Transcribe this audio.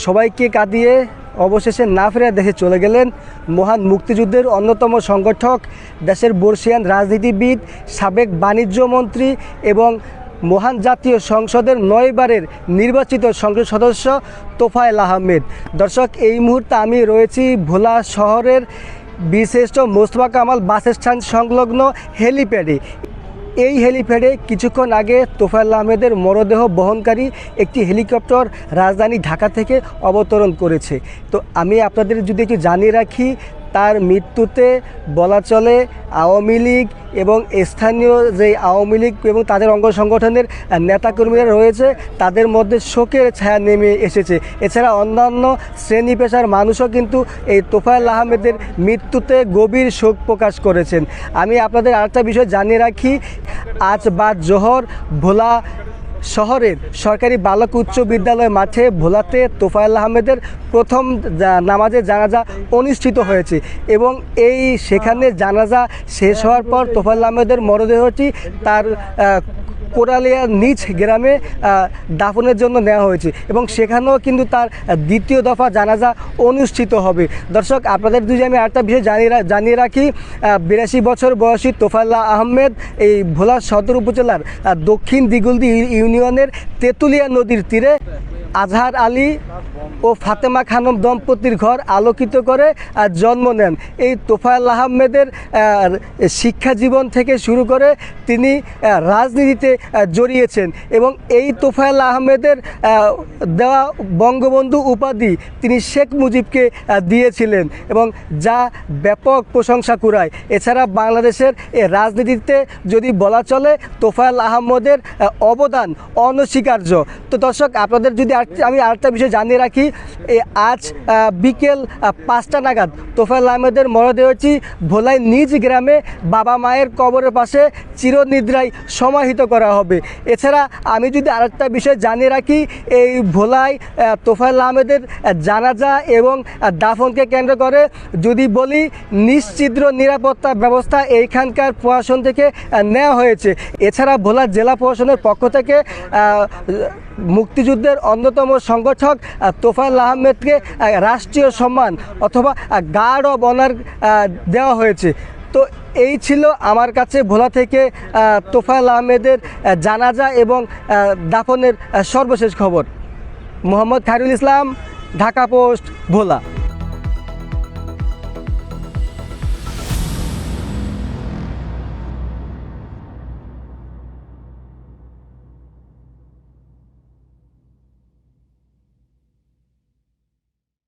সবাইকে কাঁদিয়ে অবশেষে না ফেরা দেশে চলে গেলেন মহান মুক্তিযুদ্ধের অন্যতম সংগঠক, দেশের বর্ষিয়ান রাজনীতিবিদ, সাবেক বাণিজ্য মন্ত্রী এবং মহান জাতীয় সংসদের 9 বারের নির্বাচিত সংসদ সদস্য তোফায়েল আহমেদ। দর্শক, এই মুহূর্তে আমি রয়েছি ভোলা শহরের বীরশ্রেষ্ঠ মোস্তফা কামাল বাস স্ট্যান্ড সংলগ্ন হেলিপ্যাডে। এই হেলিপ্যাডে কিছুক্ষণ আগে তোফায়েল আহমেদের মরদেহ বহনকারী একটি হেলিকপ্টার রাজধানী ঢাকা থেকে অবতরণ করেছে। তো আমি আপনাদের যদি একটু জানিয়ে রাখি, তার মৃত্যুতে বলা চলে আওয়ামী লীগ এবং স্থানীয় যে আওয়ামী লীগ এবং তাদের অঙ্গ সংগঠনের নেতাকর্মীরা রয়েছে তাদের মধ্যে শোকের ছায়া নেমে এসেছে। এছাড়া অন্যান্য শ্রেণী পেশার মানুষও কিন্তু এই তোফায়েল আহমেদের মৃত্যুতে গভীর শোক প্রকাশ করেছেন। আমি আপনাদের আরেকটা বিষয় জানিয়ে রাখি, আজ বাদ জোহর ভোলা শহরের সরকারি বালক উচ্চ বিদ্যালয় মাঠে ভোলাতে তোফায়েল আহমেদের প্রথম নামাজে জানাজা অনুষ্ঠিত হয়েছে এবং সেখানে জানাজা শেষ হওয়ার পর তোফায়েল আহমেদের মরদেহটি তার কোরালিয়ার নিজ গ্রামে দাফনের জন্য নেওয়া হয়েছে এবং সেখানেও কিন্তু তার দ্বিতীয় দফা জানাজা অনুষ্ঠিত হবে। দর্শক, আপনাদের যদি আমি আরেকটা বিষয় জানিয়ে রাখি, 82 বছর বয়সী তোফায়েল আহমেদ এই ভোলা সদর উপজেলার দক্ষিণ দিগুলদি ইউনিয়নের তেঁতুলিয়া নদীর তীরে আজহার আলী ও ফাতেমা খানম দম্পতির ঘর আলোকিত করে জন্ম নেন। এই তোফায়েল আহমেদের শিক্ষা জীবন থেকে শুরু করে তিনি রাজনীতিতে জড়িয়েছেন এবং এই তোফায়েল আহমেদের দেওয়া বঙ্গবন্ধু উপাধি তিনি শেখ মুজিবকে দিয়েছিলেন এবং যা ব্যাপক প্রশংসা কুড়ায়। এছাড়া বাংলাদেশের রাজনীতিতে যদি বলা চলে তোফায়েল আহমেদের অবদান অনস্বীকার্য। তো দর্শক, আপনাদের যদি আমি আরেকটা বিষয় জানিয়ে রাখি, আজ বিকেল 5টা নাগাদ তোফায়েল আহমেদের মরদেহটি ভোলায় নিজ গ্রামে বাবা মায়ের কবরের পাশে চিরনিদ্রায় সমাহিত করা হবে। এছাড়া আমি যদি আরেকটা বিষয় জানিয়ে রাখি, এই ভোলায় তোফায়েল আহমেদের জানাজা এবং দাফনকে কেন্দ্র করে যদি বলি, নিশ্চিদ্র নিরাপত্তা ব্যবস্থা এইখানকার প্রশাসন থেকে নেওয়া হয়েছে। এছাড়া ভোলা জেলা প্রশাসনের পক্ষ থেকে মুক্তিযুদ্ধের অন্যতম সংগঠক তোফায়েল আহমেদকে রাষ্ট্রীয় সম্মান অথবা গার্ড অব অনার দেওয়া হয়েছে। তো এই ছিল আমার কাছে ভোলা থেকে তোফায়েল আহমেদের জানাজা এবং দাফনের সর্বশেষ খবর। মোহাম্মদ খায়রুল ইসলাম, ঢাকা পোস্ট, ভোলা।